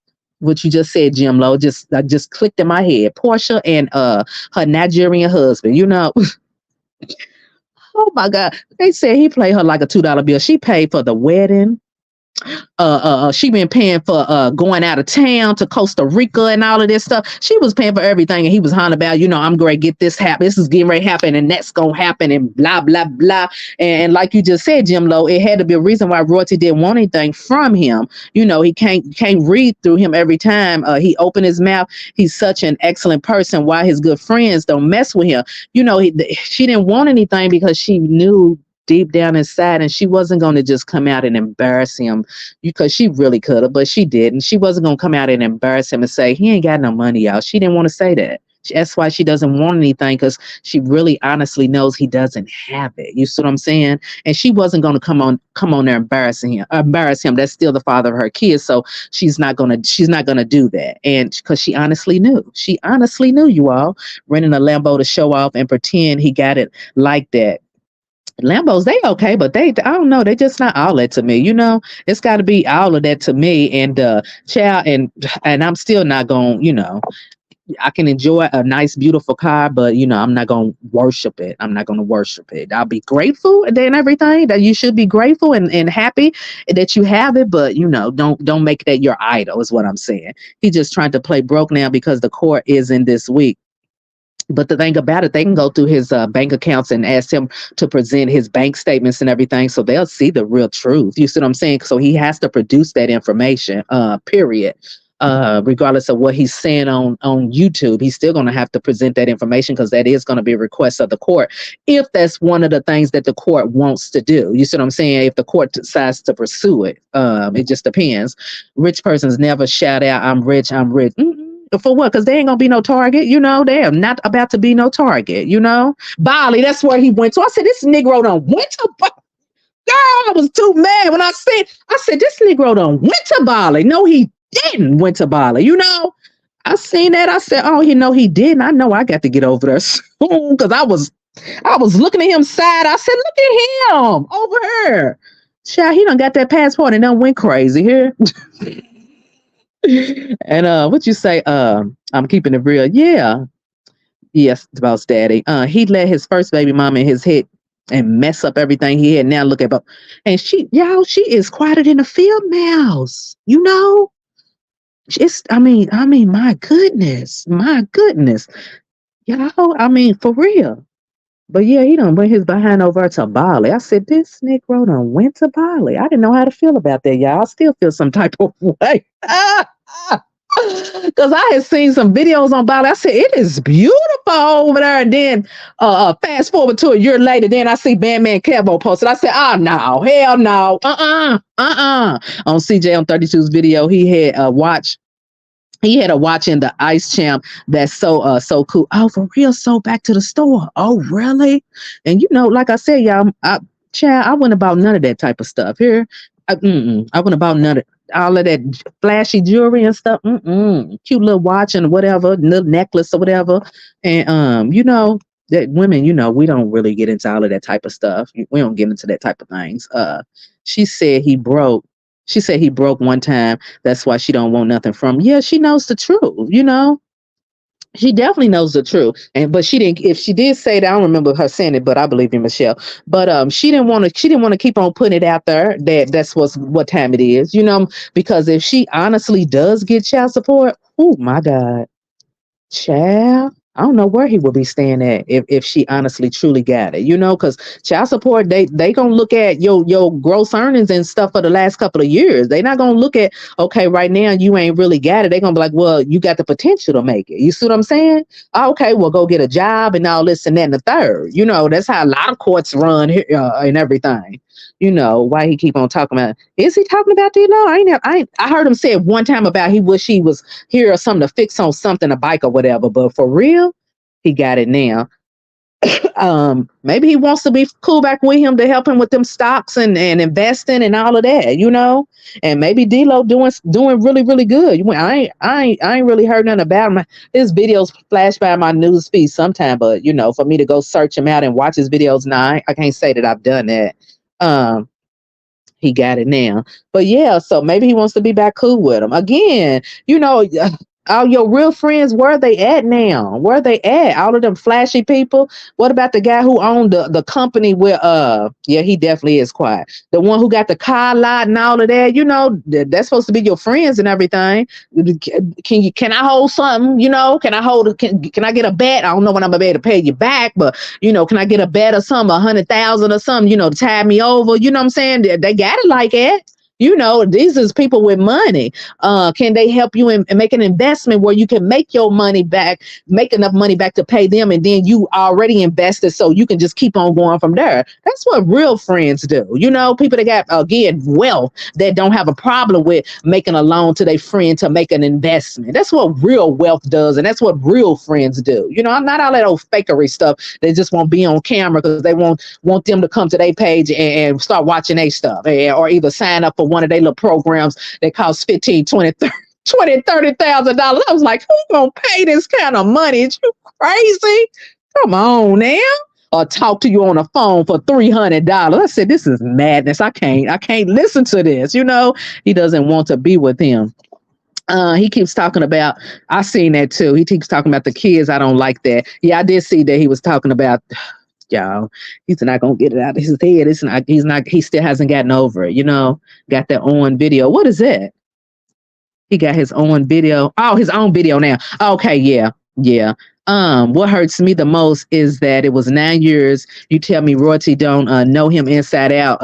what you just said, Jim Lowe. I just clicked in my head. Portia and her Nigerian husband, Oh my God. They said he played her like a $2 bill. She paid for the wedding. She been paying for going out of town to Costa Rica and all of this stuff. She was paying for everything, and he was hollering about, I'm going to get this happen. This is getting ready to happen, and that's going to happen, and blah blah blah. And like you just said, Jim Lowe, it had to be a reason why Royalty didn't want anything from him. He can't read through him every time he opened his mouth. He's such an excellent person. Why his good friends don't mess with him? She didn't want anything because she knew deep down inside, and she wasn't going to just come out and embarrass him, because she really could have, but she didn't. She wasn't going to come out and embarrass him and say he ain't got no money, y'all. She didn't want to say that. That's why she doesn't want anything, because she really honestly knows he doesn't have it. You see what I'm saying? And she wasn't going to come on there embarrass him. That's still the father of her kids, so she's not gonna do that. And because she honestly knew, you all, renting a Lambo to show off and pretend he got it like that. Lambos, they okay, but I don't know, they just not all that to me. It's got to be all of that to me. And child, and I'm still not going. I can enjoy a nice, beautiful car, but I'm not going to worship it. I'll be grateful and everything, that you should be grateful and happy that you have it, but don't make that your idol, is what I'm saying. He's just trying to play broke now because the court is in this week. But the thing about it, they can go through his bank accounts and ask him to present his bank statements and everything, so they'll see the real truth. You see what I'm saying? So he has to produce that information, period. Regardless of what he's saying on YouTube, he's still going to have to present that information, because that is going to be a request of the court, if that's one of the things that the court wants to do. You see what I'm saying? If the court decides to pursue it, it just depends. Rich persons never shout out, I'm rich, I'm rich. For what? Because they ain't gonna be no target, they are not about to be no target, Bali, that's where he went to. I said, this Negro done went to Bali. Girl, I was too mad when I said this Negro done went to Bali. No, he didn't went to Bali, I seen that. I said, oh, he didn't. I know I got to get over there soon, because I was looking at him side. I said, look at him over here. Child, he done got that passport and done went crazy here. And what you say? I'm keeping it real. Yeah. Yes, Boss Daddy. He let his first baby mama in his head and mess up everything he had. Now look at, and she is quieter than a field mouse. I mean, my goodness, for real. But yeah, he done went his behind over to Bali. I said, this Negro done went to Bali. I didn't know how to feel about that, y'all. I still feel some type of way. Because I had seen some videos on Bali. I said, it is beautiful over there. And then fast forward to a year later, then I see Bandman Kevo posted. I said, oh, no, hell no. On CJ on 32's video, he had a watch in the Ice Champ that's so cool. Oh, for real? So back to the store. Oh, really? And like I said, y'all, I wouldn't about none of that type of stuff here. I wouldn't about none of all of that flashy jewelry and stuff. Cute little watch and whatever, little necklace or whatever. And that women, we don't really get into all of that type of stuff. We don't get into that type of things. She said he broke one time. That's why she don't want nothing from him. Yeah, she knows the truth, She definitely knows the truth. But she didn't, if she did say that, I don't remember her saying it, but I believe in Michelle. But she didn't want to keep on putting it out there that's what time it is, because if she honestly does get child support, oh my God, child, I don't know where he would be staying at if she honestly truly got it, because child support, they gonna look at your gross earnings and stuff for the last couple of years. They not gonna look at, okay, right now you ain't really got it. They gonna be like, well, you got the potential to make it. You see what I'm saying? Okay, well, go get a job and all this and that and the third. That's how a lot of courts run here, and everything. Why he keep on talking about, is he talking about D-Lo? I heard him say it one time about he wish he was here or something to fix on something, a bike or whatever, but for real, he got it now. Maybe he wants to be cool back with him to help him with them stocks and investing and all of that, and maybe D-Lo doing really, really good. I ain't really heard nothing about him. His videos flash by my news feed sometime, but for me to go search him out and watch his videos, I can't say that I've done that. He got it now, but yeah, so maybe he wants to be back cool with him again. All your real friends, where are they at now? Where are they at? All of them flashy people. What about the guy who owned the company with yeah, he definitely is quiet. The one who got the car lot and all of that, that's supposed to be your friends and everything. Can I hold something? Can I can I get a bet? I don't know when I'm gonna be able to pay you back, but can I get a bet or something, 100,000 or something, to tide me over? You know what I'm saying? They got it like that. These is people with money. Can they help you in make an investment where you can make your money back, make enough money back to pay them, and then you already invested so you can just keep on going from there? That's what real friends do. People that got, again, wealth, that don't have a problem with making a loan to their friend to make an investment. That's what real wealth does, and that's what real friends do. I'm not all that old fakery stuff. They just won't be on camera because they want them to come to their page and start watching their stuff, or either sign up for one of their little programs that cost 15, 20, 30, $30,000. I was like, who's gonna pay this kind of money? Is you crazy? Come on now. Or talk to you on the phone for $300. I said, this is madness. I can't listen to this. He doesn't want to be with him. He keeps talking about, I seen that too. He keeps talking about the kids. I don't like that. Yeah, I did see that he was talking about, y'all, he's not gonna get it out of his head. He still hasn't gotten over it, got that on video. What is that? He got his own video. Oh, his own video now. Okay, yeah. What hurts me the most is that it was 9 years. You tell me Royalty don't know him inside out.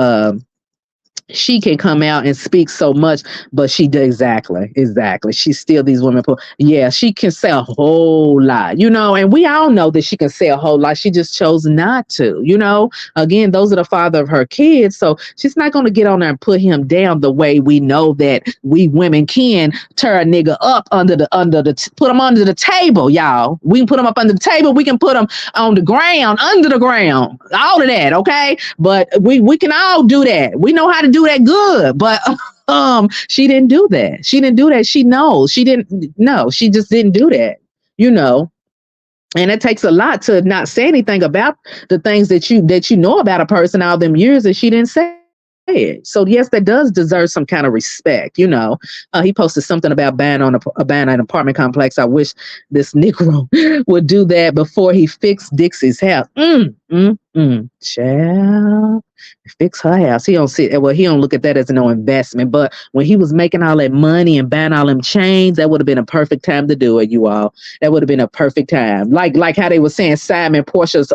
She can come out and speak so much, but she does exactly. She's still these women. Yeah, she can say a whole lot, and we all know that she can say a whole lot. She just chose not to, Again, those are the father of her kids, so she's not going to get on there and put him down the way we know that we women can tear a nigga up put him under the table, y'all. We can put him up under the table. We can put him on the ground, under the ground, all of that, okay? But we can all do that. We know how to do that good, but she didn't do that. She knows she didn't. No, she just didn't do that. And it takes a lot to not say anything about the things that you know about a person all them years that she didn't say it. So yes, that does deserve some kind of respect. He posted something about buying an apartment complex. I wish this Negro would do that before he fixed Dixie's house. Child, fix her house. He don't look at that as no investment. But when he was making all that money and buying all them chains, that would have been a perfect time to do it, you all. That would have been a perfect time. Like how they were saying Simon Portia's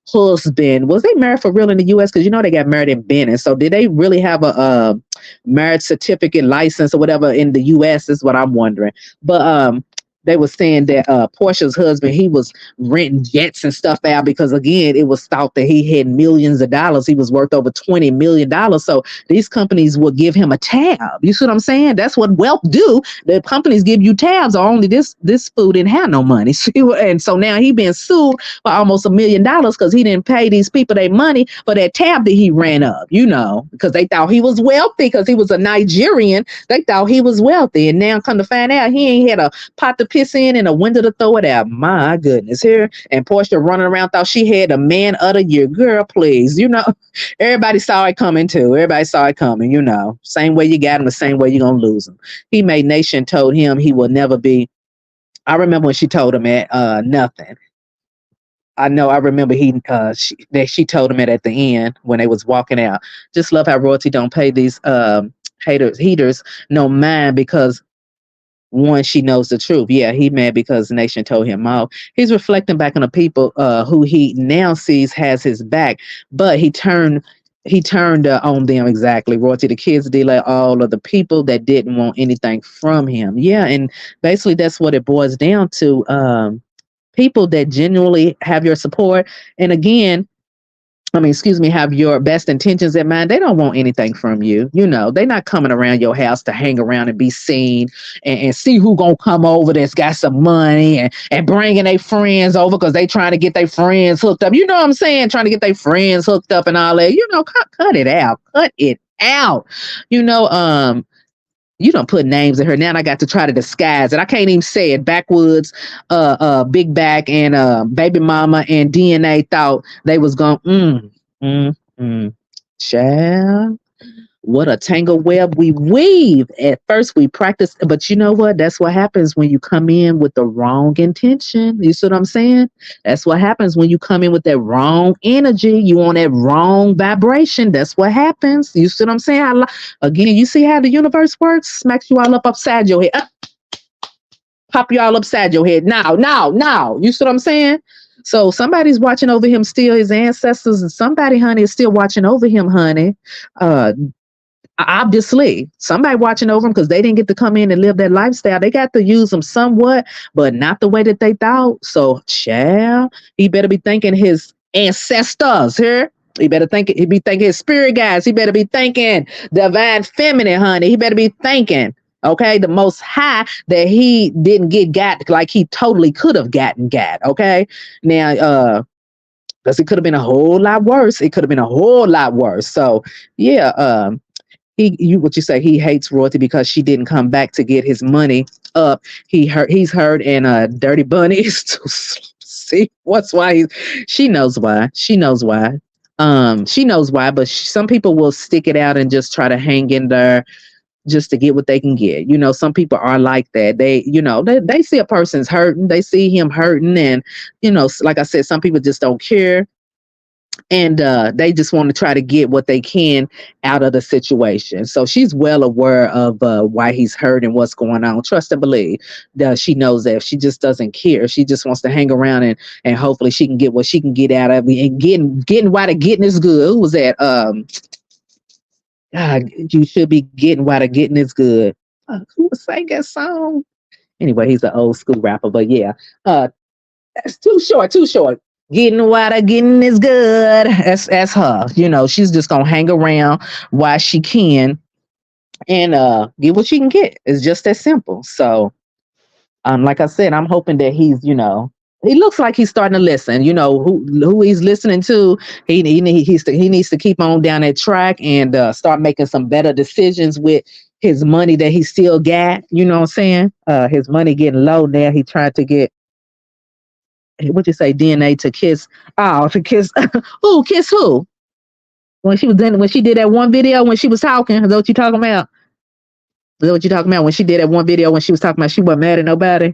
husband, was they married for real in the US? Because they got married in Benin. So did they really have a marriage certificate license or whatever in the US is what I'm wondering. But they were saying that Portia's husband, he was renting jets and stuff out because, again, it was thought that he had millions of dollars. He was worth over $20 million. So these companies would give him a tab. You see what I'm saying? That's what wealth do. The companies give you tabs. Only this fool didn't have no money. And so now he been sued for almost $1 million because he didn't pay these people their money for that tab that he ran up, because they thought he was wealthy because he was a Nigerian. They thought he was wealthy. And now come to find out he ain't had a pot to piss in and a window to throw it out. My goodness. Here, and Portia running around thought she had a man of the year. Girl, please. Everybody saw it coming too. Everybody saw it coming, Same way you got him, the same way you're going to lose him. He made Nation told him he will never be. I remember when she told him at nothing. I remember she told him it at the end when they was walking out. Just love how Royalty don't pay these haters no mind because one, she knows the truth. Yeah, he mad because Nation told him off. He's reflecting back on the people who he now sees has his back, but he turned on them. Exactly. Royalty, the kids, delay all of the people that didn't want anything from him. Yeah, and basically that's what it boils down to. People that genuinely have your support, and again, have your best intentions in mind. They don't want anything from you. They're not coming around your house to hang around and be seen and see who gonna come over that's got some money and bringing their friends over because they trying to get their friends hooked up. You know what I'm saying? Trying to get their friends hooked up and all that. Cut it out. Cut it out. You don't put names in her now. And I got to try to disguise it. I can't even say it. Backwoods, Big Back, and Baby Mama and DNA thought they was going. Child. What a tangle web we weave. At first we practice, but you know what? That's what happens when you come in with the wrong intention. You see what I'm saying? That's what happens when you come in with that wrong energy. You on that wrong vibration. That's what happens. You see what I'm saying? Again, you see how the universe works? Smacks you all up upside your head. Pop you all upside your head. Now. You see what I'm saying? So somebody's watching over him still, his ancestors, and somebody, honey, is still watching over him, honey. Obviously somebody watching over them because they didn't get to come in and live that lifestyle. They got to use them somewhat, but not the way that they thought. So child, he better be thanking his ancestors here. He be thanking his spirit guides. He better be thanking divine feminine, honey. He better be thanking, okay, the most high, that he didn't got like he totally could have got. Okay. Now because it could have been a whole lot worse. It could have been a whole lot worse. So yeah, he hates royalty because she didn't come back to get his money up. He's hurt, and Dirty Bunny is too see what's why she knows why. She knows why, but some people will stick it out and just try to hang in there just to get what they can get. Some people are like that. They see a person's hurting, they see him hurting, and like I said, some people just don't care. And they just want to try to get what they can out of the situation. So she's well aware of why he's hurt and what's going on. Trust and believe that she knows that. She just doesn't care. She just wants to hang around and hopefully she can get what she can get out of it. And getting why the getting is good. Who was that? God, you should be getting why the getting is good. Who was saying that song? Anyway, he's an old school rapper, but yeah. That's too short. Getting what I getting is good. That's her. She's just gonna hang around while she can and get what she can get. It's just that simple. So like I said, I'm hoping that he looks like he's starting to listen. Who he's listening to. He needs to keep on down that track and start making some better decisions with his money that he still got. You know what I'm saying? His money getting low now. He tried to get, what you say, DNA to kiss. Oh, to kiss. Ooh, kiss who? When she did that one video when she was talking. Is that what you talking about? When she did that one video when she was talking about she wasn't mad at nobody?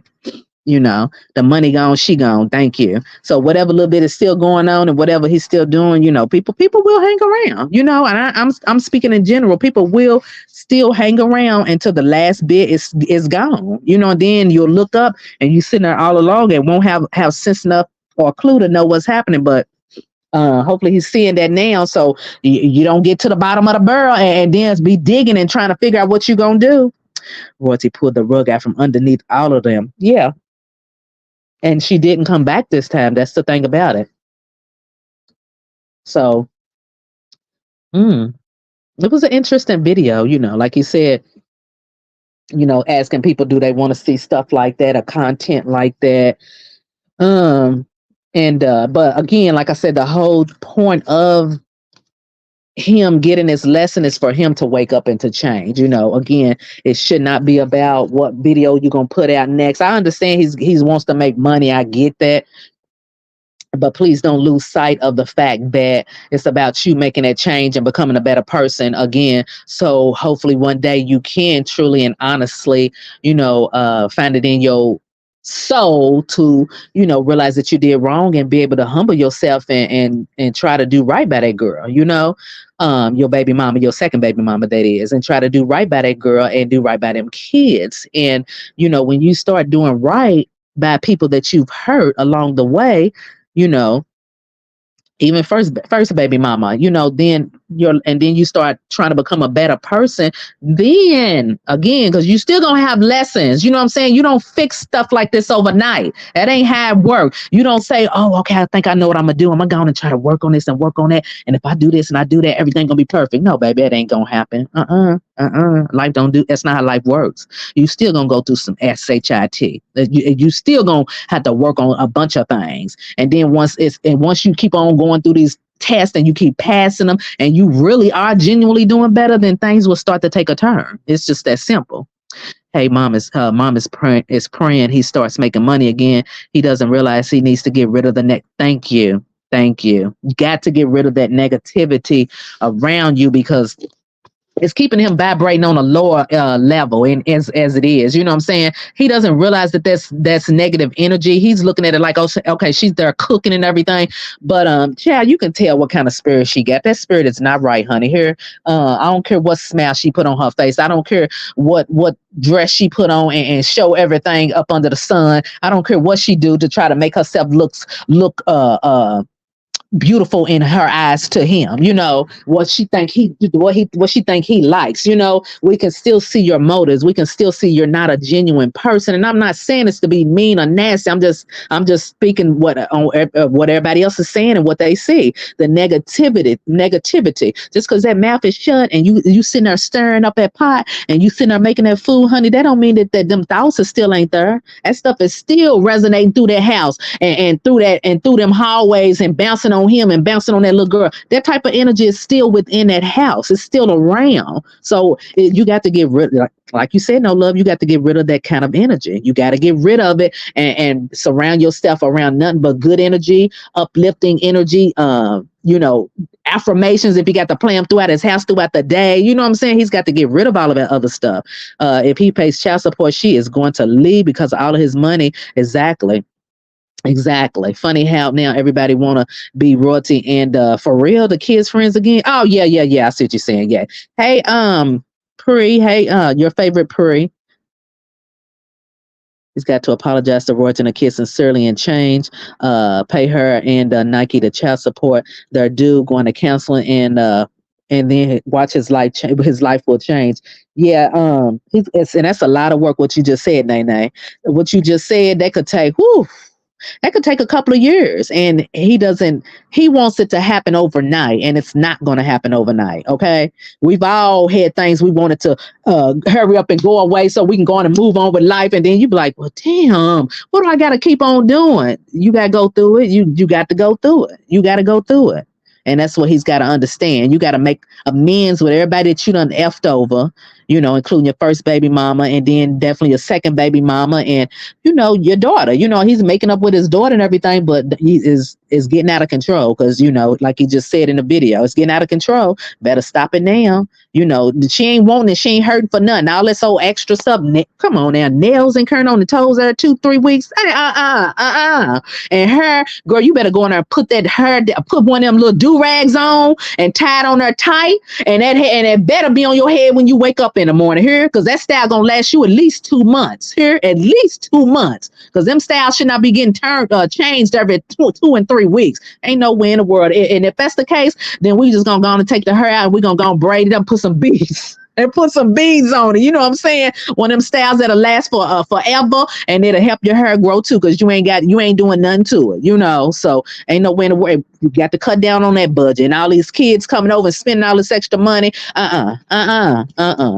The money gone, she gone. Thank you. So whatever little bit is still going on and whatever he's still doing, people will hang around, and I'm speaking in general. People will still hang around until the last bit is gone, and then you'll look up and you sitting there all along and won't have sense enough or a clue to know what's happening. But hopefully he's seeing that now, so you don't get to the bottom of the barrel and then be digging and trying to figure out what you're gonna do. Royalty pulled the rug out from underneath all of them. Yeah. And she didn't come back this time. That's the thing about it. So, it was an interesting video, like you said, asking people, do they want to see stuff like that or content like that? But again, like I said, the whole point of him getting this lesson is for him to wake up and to change. Again, it should not be about what video you're gonna put out next. I understand he wants to make money. I get that. But please don't lose sight of the fact that it's about you making that change and becoming a better person again. So hopefully one day you can truly and honestly, find it in your soul to, realize that you did wrong and be able to humble yourself and try to do right by that girl, your baby mama, your second baby mama, that is, and try to do right by that girl and do right by them kids. And, when you start doing right by people that you've hurt along the way, even first baby mama, then you start trying to become a better person. Then again, because you still gonna have lessons, you know what I'm saying? You don't fix stuff like this overnight. That ain't how it works. You don't say, oh, okay, I think I know what I'm gonna do. I'm gonna go on and try to work on this and work on that. And if I do this and I do that, everything gonna be perfect. No, baby, that ain't gonna happen. Life that's not how life works. You still gonna go through some SHIT. You still gonna have to work on a bunch of things. And then once you keep on going through these tests and you keep passing them and you really are genuinely doing better, then things will start to take a turn. It's just that simple. Hey, mom is praying he starts making money again. He doesn't realize he needs to get rid of the Thank you. You got to get rid of that negativity around you, because It's keeping him vibrating on a lower level, and as it is, you know what I'm saying? He doesn't realize that that's negative energy. He's looking at it like, oh, okay, she's there cooking and everything, but child, you can tell what kind of spirit she got. That spirit is not right, honey. Here, I don't care what smile she put on her face. I don't care what dress she put on and show everything up under the sun. I don't care what she do to try to make herself look beautiful in her eyes to him. You know what she think what she think he likes. You know, we can still see your motives. We can still see you're not a genuine person. And I'm not saying this to be mean or nasty. I'm just speaking what everybody else is saying and what they see. The negativity. Just because that mouth is shut and you sitting there stirring up that pot and you sitting there making that food, honey, that don't mean that them thoughts are still ain't there. That stuff is still resonating through that house and through them hallways and bouncing on him and bouncing on that little girl. That type of energy is still within that house. It's still around. So you got to get rid of, like you said, no love, you got to get rid of that kind of energy. You got to get rid of it and surround yourself around nothing but good energy, uplifting energy, you know, affirmations. If he got to play them throughout his house throughout the day, you know what I'm saying? He's got to get rid of all of that other stuff. If he pays child support, she is going to leave because of all of his money. Exactly. Funny how now everybody want to be royalty and for real, the kids' friends again. Oh yeah. I see what you're saying. Yeah. Hey, Pri. Hey, your favorite Pri. He's got to apologize to Royalty and the kids sincerely and change. Pay her and Nike the child support. They're due, going to counseling and then watch his life change. His life will change. Yeah. And that's a lot of work. What you just said, Nene. What you just said, that could take. Whew, that could take a couple of years, and he wants it to happen overnight, and it's not going to happen overnight. Okay. We've all had things we wanted to hurry up and go away so we can go on and move on with life. And then you be like, well, damn, what do I got to keep on doing? You got to go through it. You got to go through it. You got to go through it. And that's what he's got to understand. You got to make amends with everybody that you done effed over, you know, including your first baby mama and then definitely your second baby mama and, you know, your daughter. You know, he's making up with his daughter and everything, but he is getting out of control because, you know, like he just said in the video, it's getting out of control. Better stop it now. You know, she ain't wanting it. She ain't hurting for nothing. All this whole extra stuff. Come on now. Nails and curling on the toes every 2-3 weeks. And her, girl, you better go in there and put one of them little do-rags on and tie it on there tight. And it better be on your head when you wake up in the morning here, because that style gonna last you at least 2 months here, at least 2 months, because them styles should not be getting changed every 2 and 3 weeks. Ain't no way in the world. And if that's the case, then we just gonna go on and take the hair out and we're gonna go and braid it up, put some beads and put some beads on it. You know what I'm saying? One of them styles that'll last for forever, and it'll help your hair grow too, because you ain't doing nothing to it, you know. So ain't no way in the world. You got to cut down on that budget. And all these kids coming over and spending all this extra money. Y'all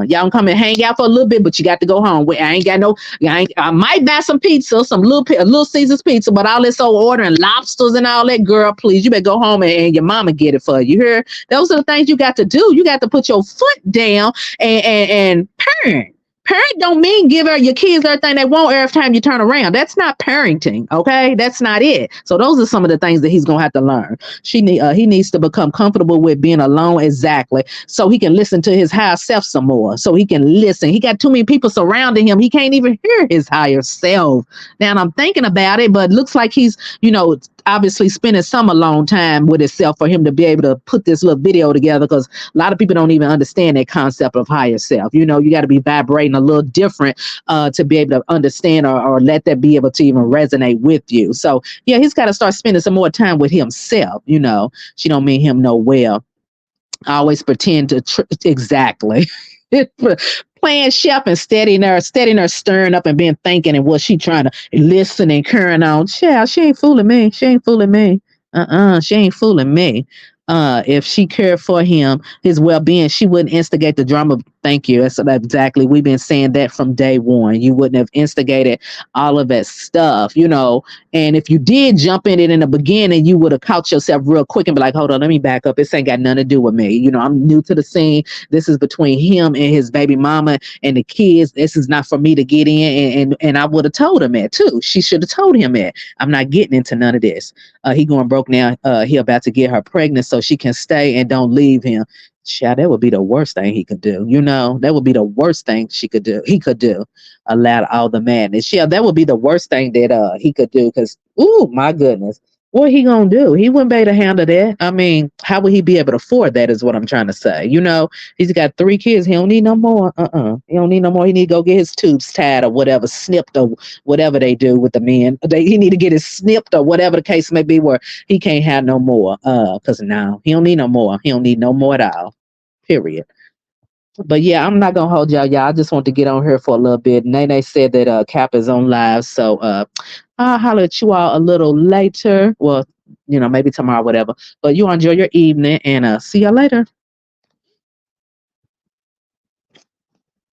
can come and hang out for a little bit, but you got to go home. I might buy some pizza, some little Caesar's pizza, but all this old ordering lobsters and all that, girl, please, you better go home and your mama get it for you. Hear? Those are the things you got to do. You got to put your foot down and parent. Parent don't mean give your kids everything they want every time you turn around. That's not parenting, okay? That's not it. So those are some of the things that he's gonna have to learn. He needs to become comfortable with being alone, exactly, so he can listen to his higher self some more. So he can listen. He got too many people surrounding him. He can't even hear his higher self. Now I'm thinking about it, but it looks like he's, you know, obviously spending some alone time with himself for him to be able to put this little video together, because a lot of people don't even understand that concept of higher self. You know, you got to be vibrating a little different to be able to understand or let that be able to even resonate with you. So yeah, he's got to start spending some more time with himself. You know, she don't mean him no well. I always pretend to exactly. Playing chef and steadying her, stirring up and being thinking and what she trying to listen and carrying on. Child, she ain't fooling me. She ain't fooling me. She ain't fooling me. If she cared for him, his well-being, she wouldn't instigate the drama. Thank you. That's exactly. We've been saying that from day one. You wouldn't have instigated all of that stuff, you know. And if you did jump in it in the beginning, you would have caught yourself real quick and be like, hold on, let me back up. This ain't got nothing to do with me. You know, I'm new to the scene. This is between him and his baby mama and the kids. This is not for me to get in. And I would have told him that too. She should have told him that. I'm not getting into none of this. He going broke now. He about to get her pregnant so she can stay and don't leave him. Yeah, that would be the worst thing he could do. You know, that would be the worst thing she could do. He could do, allow all the madness. Yeah, that would be the worst thing that he could do. Cause, ooh, my goodness, what he gonna do? He wouldn't be able to handle that. I mean, how would he be able to afford that? Is what I'm trying to say. You know, he's got 3 kids. He don't need no more. He don't need no more. He need to go get his tubes tied or whatever, snipped or whatever they do with the men. He need to get his snipped or whatever the case may be. Where he can't have no more. Cause now he don't need no more. He don't need no more at all. Period. But yeah, I'm not gonna hold y'all. Y'all, I just want to get on here for a little bit. Nene said that Cap is on live, so I'll holler at you all a little later. Well, maybe tomorrow, whatever. But you enjoy your evening and see y'all later.